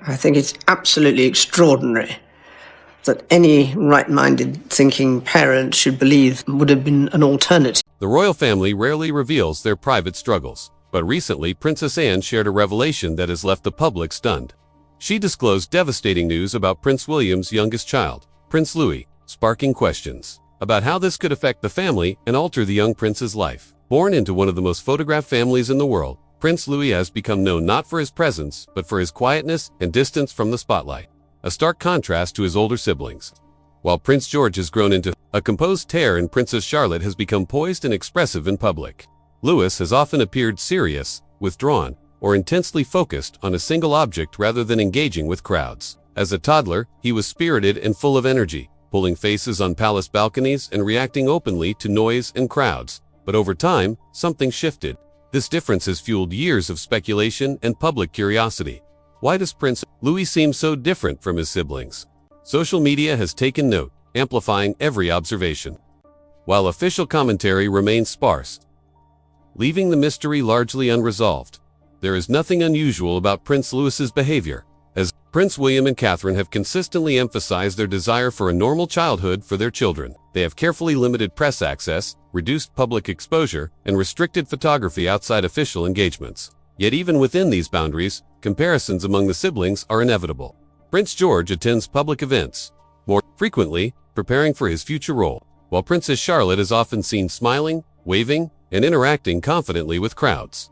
I think it's absolutely extraordinary that any right-minded thinking parent should believe would have been an alternative. The royal family rarely reveals their private struggles, but recently Princess Anne shared a revelation that has left the public stunned. She disclosed devastating news about Prince William's youngest child, Prince Louis, sparking questions about how this could affect the family and alter the young prince's life. Born into one of the most photographed families in the world, Prince Louis has become known not for his presence, but for his quietness and distance from the spotlight, a stark contrast to his older siblings. While Prince George has grown into a composed terror and Princess Charlotte has become poised and expressive in public, Louis has often appeared serious, withdrawn, or intensely focused on a single object rather than engaging with crowds. As a toddler, he was spirited and full of energy, pulling faces on palace balconies and reacting openly to noise and crowds. But over time, something shifted. This difference has fueled years of speculation and public curiosity. Why does Prince Louis seem so different from his siblings? Social media has taken note, amplifying every observation, while official commentary remains sparse, leaving the mystery largely unresolved. There is nothing unusual about Prince Louis's behavior, as Prince William and Catherine have consistently emphasized their desire for a normal childhood for their children. They have carefully limited press access, reduced public exposure, and restricted photography outside official engagements. Yet even within these boundaries, comparisons among the siblings are inevitable. Prince George attends public events more frequently, preparing for his future role, while Princess Charlotte is often seen smiling, waving, and interacting confidently with crowds,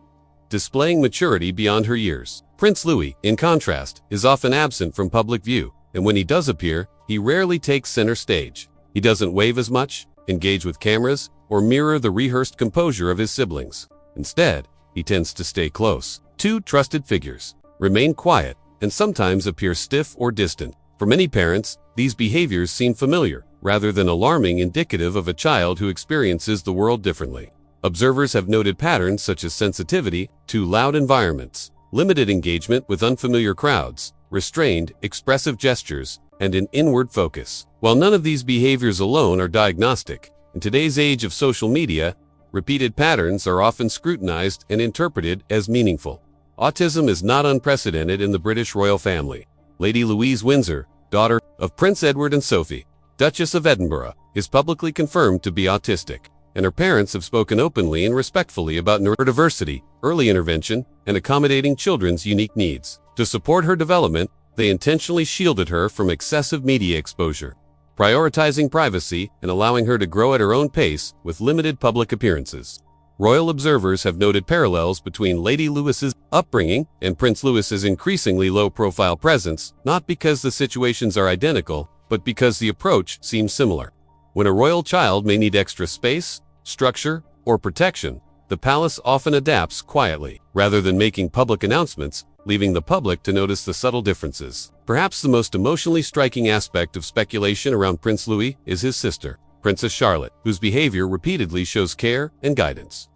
displaying maturity beyond her years. Prince Louis, in contrast, is often absent from public view, and when he does appear, he rarely takes center stage. He doesn't wave as much, engage with cameras, or mirror the rehearsed composure of his siblings. Instead, he tends to stay close. Two trusted figures, remain quiet, and sometimes appear stiff or distant. For many parents, these behaviors seem familiar, rather than alarming, indicative of a child who experiences the world differently. Observers have noted patterns such as sensitivity to loud environments, limited engagement with unfamiliar crowds, restrained, expressive gestures, and an inward focus. While none of these behaviors alone are diagnostic, in today's age of social media, repeated patterns are often scrutinized and interpreted as meaningful. Autism is not unprecedented in the British royal family. Lady Louise Windsor, daughter of Prince Edward and Sophie, Duchess of Edinburgh, is publicly confirmed to be autistic, and her parents have spoken openly and respectfully about neurodiversity, early intervention, and accommodating children's unique needs. To support her development, they intentionally shielded her from excessive media exposure, prioritizing privacy and allowing her to grow at her own pace with limited public appearances. Royal observers have noted parallels between Lady Louis's upbringing and Prince Louis's increasingly low-profile presence, not because the situations are identical, but because the approach seems similar. When a royal child may need extra space, structure, or protection, the palace often adapts quietly, rather than making public announcements, leaving the public to notice the subtle differences. Perhaps the most emotionally striking aspect of speculation around Prince Louis is his sister, Princess Charlotte, whose behavior repeatedly shows care and guidance.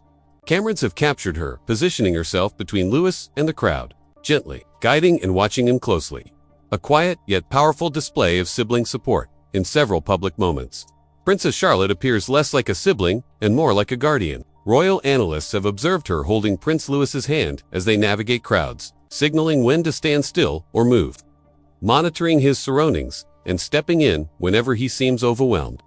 Cameras have captured her, positioning herself between Louis and the crowd, gently guiding and watching him closely. A quiet yet powerful display of sibling support in several public moments. Princess Charlotte appears less like a sibling and more like a guardian. Royal analysts have observed her holding Prince Louis's hand as they navigate crowds, signaling when to stand still or move, monitoring his surroundings, and stepping in whenever he seems overwhelmed.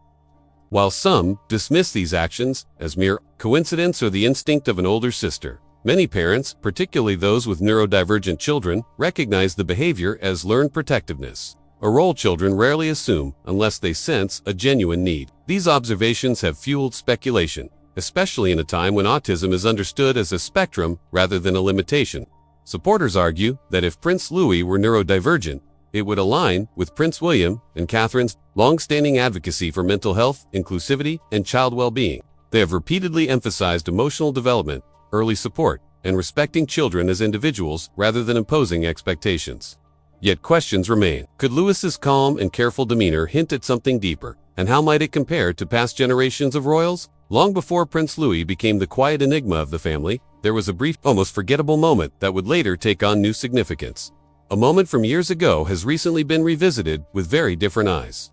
While some dismiss these actions as mere coincidence or the instinct of an older sister, many parents, particularly those with neurodivergent children, recognize the behavior as learned protectiveness, a role children rarely assume unless they sense a genuine need. These observations have fueled speculation, especially in a time when autism is understood as a spectrum rather than a limitation. Supporters argue that if Prince Louis were neurodivergent, it would align with Prince William and Catherine's long-standing advocacy for mental health, inclusivity, and child well-being. They have repeatedly emphasized emotional development, early support, and respecting children as individuals rather than imposing expectations. Yet questions remain. Could Louis's calm and careful demeanor hint at something deeper? And how might it compare to past generations of royals? Long before Prince Louis became the quiet enigma of the family, there was a brief, almost forgettable moment that would later take on new significance. A moment from years ago has recently been revisited with very different eyes.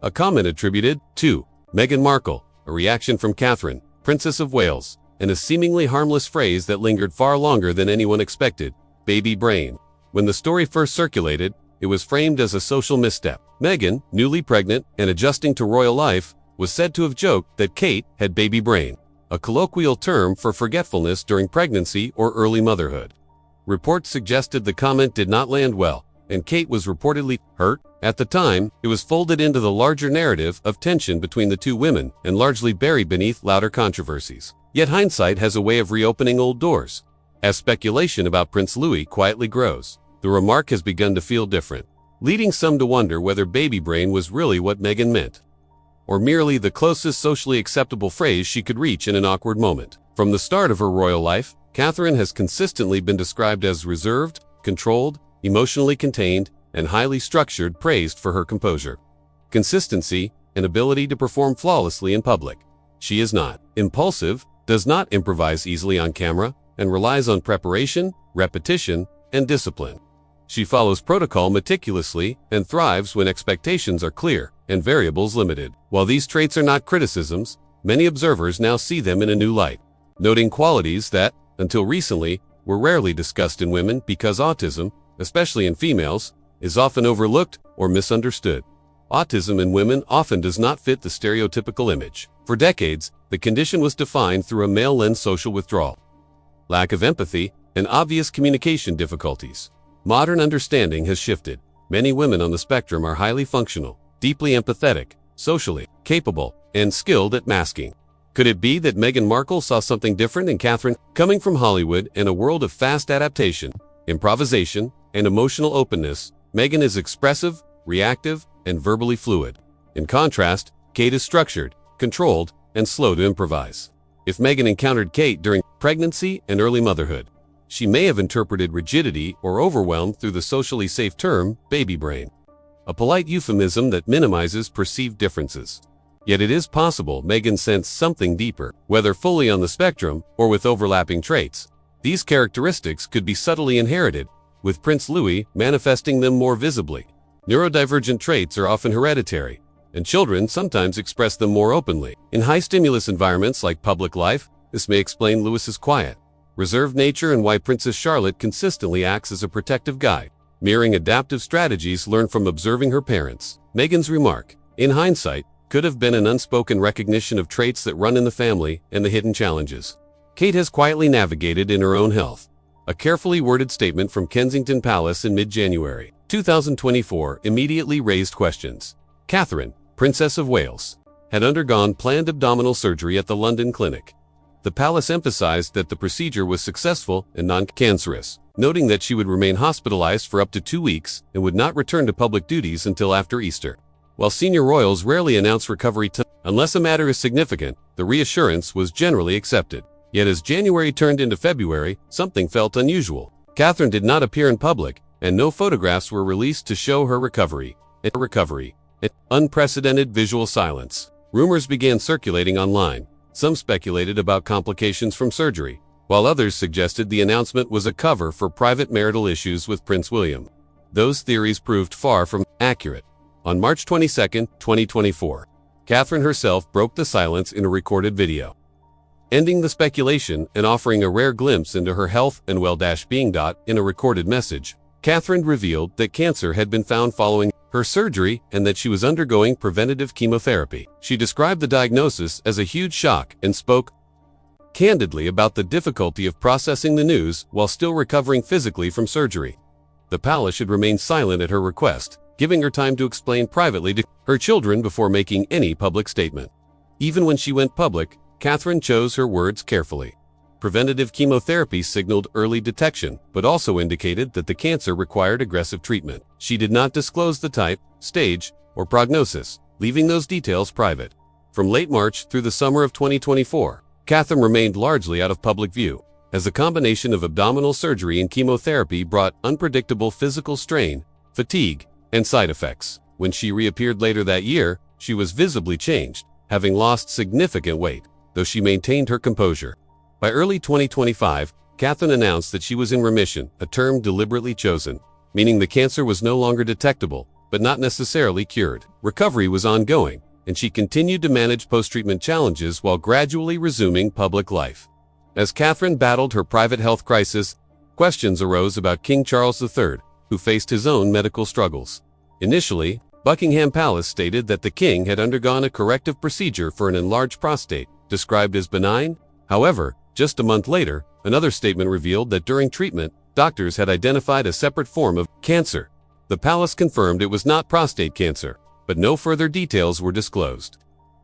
A comment attributed to Meghan Markle, a reaction from Catherine, Princess of Wales, and a seemingly harmless phrase that lingered far longer than anyone expected, baby brain. When the story first circulated, it was framed as a social misstep. Meghan, newly pregnant and adjusting to royal life, was said to have joked that Kate had baby brain, a colloquial term for forgetfulness during pregnancy or early motherhood. Reports suggested the comment did not land well, and Kate was reportedly hurt. At the time, it was folded into the larger narrative of tension between the two women and largely buried beneath louder controversies. Yet hindsight has a way of reopening old doors. As speculation about Prince Louis quietly grows, the remark has begun to feel different, leading some to wonder whether baby brain was really what Meghan meant, or merely the closest socially acceptable phrase she could reach in an awkward moment. From the start of her royal life, Catherine has consistently been described as reserved, controlled, emotionally contained, and highly structured, praised for her composure, consistency, and ability to perform flawlessly in public. She is not impulsive, does not improvise easily on camera, and relies on preparation, repetition, and discipline. She follows protocol meticulously and thrives when expectations are clear and variables limited. While these traits are not criticisms, many observers now see them in a new light, noting qualities that, until recently, were rarely discussed in women because autism, especially in females, is often overlooked or misunderstood. Autism in women often does not fit the stereotypical image. For decades, the condition was defined through a male-led social withdrawal, lack of empathy, and obvious communication difficulties. Modern understanding has shifted. Many women on the spectrum are highly functional, deeply empathetic, socially capable, and skilled at masking. Could it be that Meghan Markle saw something different in Catherine? Coming from Hollywood and a world of fast adaptation, improvisation, and emotional openness, Meghan is expressive, reactive, and verbally fluid. In contrast, Kate is structured, controlled, and slow to improvise. If Meghan encountered Kate during pregnancy and early motherhood, she may have interpreted rigidity or overwhelm through the socially safe term, baby brain, a polite euphemism that minimizes perceived differences. Yet it is possible Meghan sensed something deeper, whether fully on the spectrum or with overlapping traits. These characteristics could be subtly inherited, with Prince Louis manifesting them more visibly. Neurodivergent traits are often hereditary, and children sometimes express them more openly. In high-stimulus environments like public life, this may explain Louis's quiet, reserved nature and why Princess Charlotte consistently acts as a protective guide, mirroring adaptive strategies learned from observing her parents. Meghan's remark, in hindsight, could have been an unspoken recognition of traits that run in the family and the hidden challenges Kate has quietly navigated in her own health. A carefully worded statement from Kensington Palace in mid-January 2024 immediately raised questions. Catherine, Princess of Wales, had undergone planned abdominal surgery at the London clinic. The palace emphasized that the procedure was successful and non-cancerous, noting that she would remain hospitalized for up to 2 weeks and would not return to public duties until after Easter. While senior royals rarely announce recovery time, unless a matter is significant, the reassurance was generally accepted. Yet as January turned into February, something felt unusual. Catherine did not appear in public, and no photographs were released to show her recovery. Unprecedented visual silence. Rumors began circulating online. Some speculated about complications from surgery, while others suggested the announcement was a cover for private marital issues with Prince William. Those theories proved far from accurate. On March 22, 2024, Catherine herself broke the silence in a recorded video, ending the speculation and offering a rare glimpse into her health and well-being. In a recorded message, Catherine revealed that cancer had been found following her surgery and that she was undergoing preventative chemotherapy. She described the diagnosis as a huge shock and spoke candidly about the difficulty of processing the news while still recovering physically from surgery. The palace should remain silent at her request, giving her time to explain privately to her children before making any public statement. Even when she went public, Catherine chose her words carefully. Preventative chemotherapy signaled early detection, but also indicated that the cancer required aggressive treatment. She did not disclose the type, stage, or prognosis, leaving those details private. From late March through the summer of 2024, Catherine remained largely out of public view, as a combination of abdominal surgery and chemotherapy brought unpredictable physical strain, fatigue, and side effects. When she reappeared later that year, she was visibly changed, having lost significant weight, though she maintained her composure. By early 2025, Catherine announced that she was in remission, a term deliberately chosen, meaning the cancer was no longer detectable, but not necessarily cured. Recovery was ongoing, and she continued to manage post-treatment challenges while gradually resuming public life. As Catherine battled her private health crisis, questions arose about King Charles III, who faced his own medical struggles. Initially, Buckingham Palace stated that the king had undergone a corrective procedure for an enlarged prostate, described as benign. However, just a month later, another statement revealed that during treatment, doctors had identified a separate form of cancer. The palace confirmed it was not prostate cancer, but no further details were disclosed.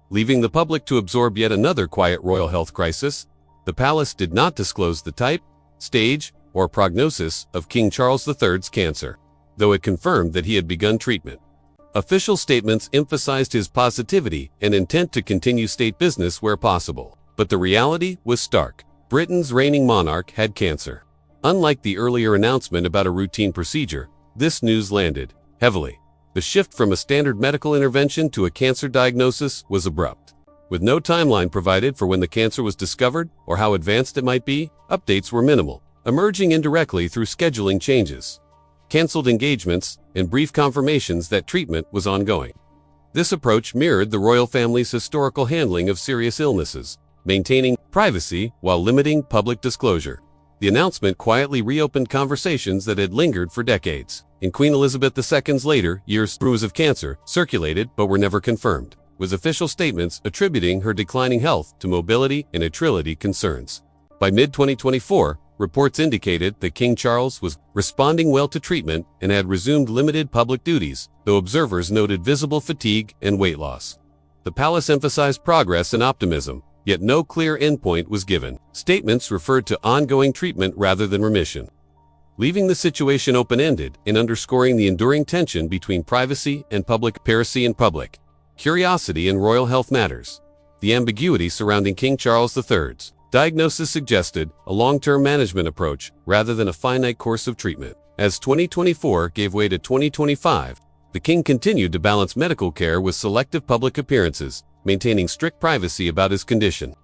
Leaving the public to absorb yet another quiet royal health crisis, the palace did not disclose the type, stage, or prognosis of King Charles III's cancer, though it confirmed that he had begun treatment. Official statements emphasized his positivity and intent to continue state business where possible, but the reality was stark. Britain's reigning monarch had cancer. Unlike the earlier announcement about a routine procedure, this news landed heavily. The shift from a standard medical intervention to a cancer diagnosis was abrupt. With no timeline provided for when the cancer was discovered or how advanced it might be, updates were minimal, emerging indirectly through scheduling changes, canceled engagements, and brief confirmations that treatment was ongoing. This approach mirrored the royal family's historical handling of serious illnesses, maintaining privacy while limiting public disclosure. The announcement quietly reopened conversations that had lingered for decades. In Queen Elizabeth II's later years, rumors of cancer circulated but were never confirmed, with official statements attributing her declining health to mobility and fertility concerns. By mid-2024, reports indicated that King Charles was responding well to treatment and had resumed limited public duties, though observers noted visible fatigue and weight loss. The palace emphasized progress and optimism, yet no clear endpoint was given. Statements referred to ongoing treatment rather than remission, leaving the situation open-ended and underscoring the enduring tension between privacy and public curiosity in royal health matters. The ambiguity surrounding King Charles III's diagnosis suggested a long-term management approach rather than a finite course of treatment. As 2024 gave way to 2025, the king continued to balance medical care with selective public appearances, maintaining strict privacy about his condition.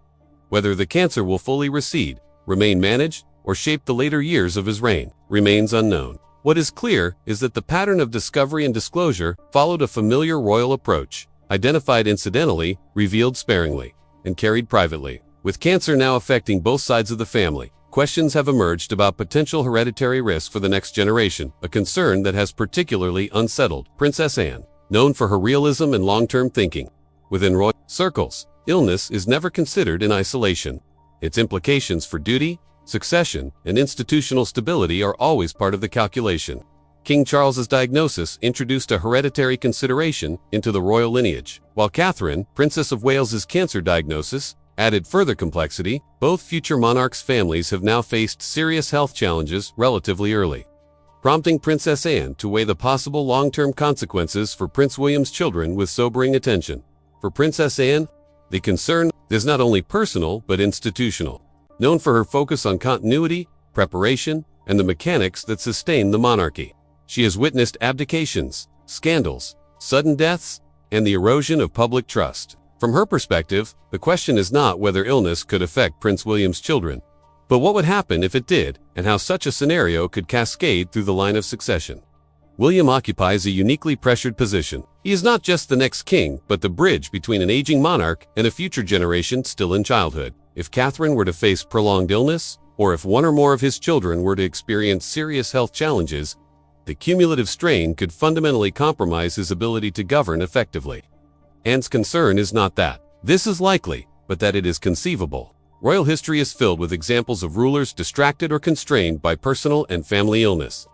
Whether the cancer will fully recede, remain managed, or shape the later years of his reign remains unknown. What is clear is that the pattern of discovery and disclosure followed a familiar royal approach, identified incidentally, revealed sparingly, and carried privately. With cancer now affecting both sides of the family, questions have emerged about potential hereditary risk for the next generation, a concern that has particularly unsettled Princess Anne, known for her realism and long-term thinking. Within royal circles, illness is never considered in isolation. Its implications for duty, succession, and institutional stability are always part of the calculation. King Charles's diagnosis introduced a hereditary consideration into the royal lineage, while Catherine, Princess of Wales's cancer diagnosis, added further complexity. Both future monarchs' families have now faced serious health challenges relatively early, prompting Princess Anne to weigh the possible long-term consequences for Prince William's children with sobering attention. For Princess Anne, the concern is not only personal but institutional. Known for her focus on continuity, preparation, and the mechanics that sustain the monarchy, she has witnessed abdications, scandals, sudden deaths, and the erosion of public trust. From her perspective, the question is not whether illness could affect Prince William's children, but what would happen if it did, and how such a scenario could cascade through the line of succession. William occupies a uniquely pressured position. He is not just the next king, but the bridge between an aging monarch and a future generation still in childhood. If Catherine were to face prolonged illness, or if one or more of his children were to experience serious health challenges, the cumulative strain could fundamentally compromise his ability to govern effectively. Anne's concern is not that this is likely, but that it is conceivable. Royal history is filled with examples of rulers distracted or constrained by personal and family illness,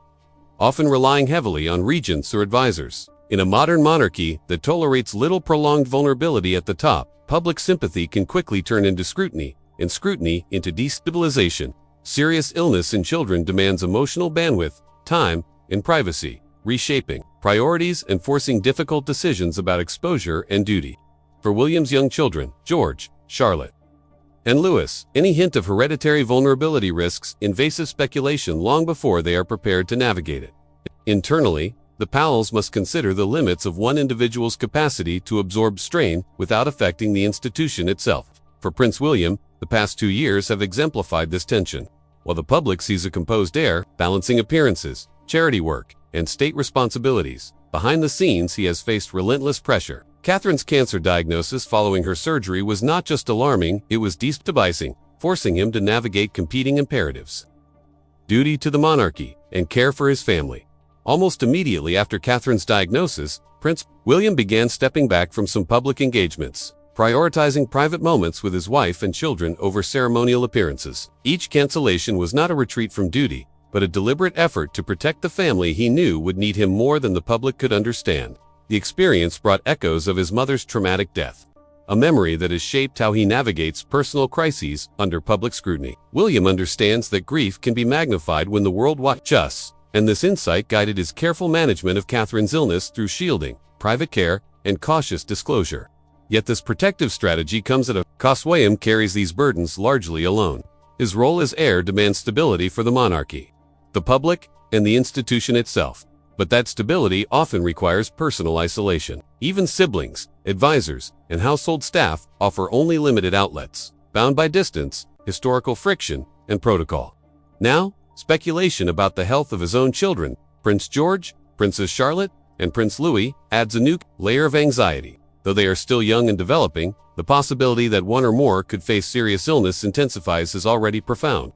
often relying heavily on regents or advisors. In a modern monarchy that tolerates little prolonged vulnerability at the top, public sympathy can quickly turn into scrutiny, and scrutiny into destabilization. Serious illness in children demands emotional bandwidth, time, and privacy, reshaping priorities and forcing difficult decisions about exposure and duty. For William's young children, George, Charlotte, and Louis, any hint of hereditary vulnerability risks invasive speculation long before they are prepared to navigate it. Internally, the palace must consider the limits of one individual's capacity to absorb strain without affecting the institution itself. For Prince William, the past 2 years have exemplified this tension. While the public sees a composed heir, balancing appearances, charity work, and state responsibilities, behind the scenes he has faced relentless pressure. Catherine's cancer diagnosis following her surgery was not just alarming, it was destabilizing, forcing him to navigate competing imperatives: duty to the monarchy and care for his family. Almost immediately after Catherine's diagnosis, Prince William began stepping back from some public engagements, prioritizing private moments with his wife and children over ceremonial appearances. Each cancellation was not a retreat from duty, but a deliberate effort to protect the family he knew would need him more than the public could understand. The experience brought echoes of his mother's traumatic death, a memory that has shaped how he navigates personal crises under public scrutiny. William understands that grief can be magnified when the world watches, and this insight guided his careful management of Catherine's illness through shielding, private care, and cautious disclosure. Yet this protective strategy comes at a cost. William carries these burdens largely alone. His role as heir demands stability for the monarchy, the public, and the institution itself. But that stability often requires personal isolation. Even siblings, advisors, and household staff offer only limited outlets, bound by distance, historical friction, and protocol. Now, speculation about the health of his own children, Prince George, Princess Charlotte, and Prince Louis, adds a new layer of anxiety. Though they are still young and developing, the possibility that one or more could face serious illness intensifies is already profound.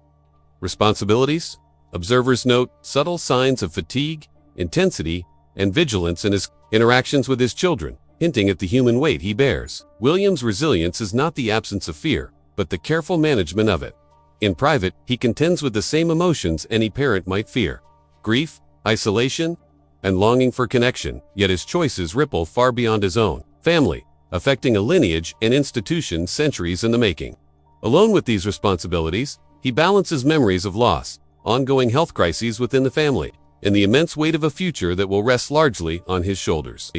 Responsibilities? Observers note subtle signs of fatigue, intensity, and vigilance in his interactions with his children, hinting at the human weight he bears. William's resilience is not the absence of fear, but the careful management of it. In private, he contends with the same emotions any parent might fear: grief, isolation, and longing for connection, yet his choices ripple far beyond his own family, affecting a lineage and institution centuries in the making. Alone with these responsibilities, he balances memories of loss, ongoing health crises within the family, and the immense weight of a future that will rest largely on his shoulders.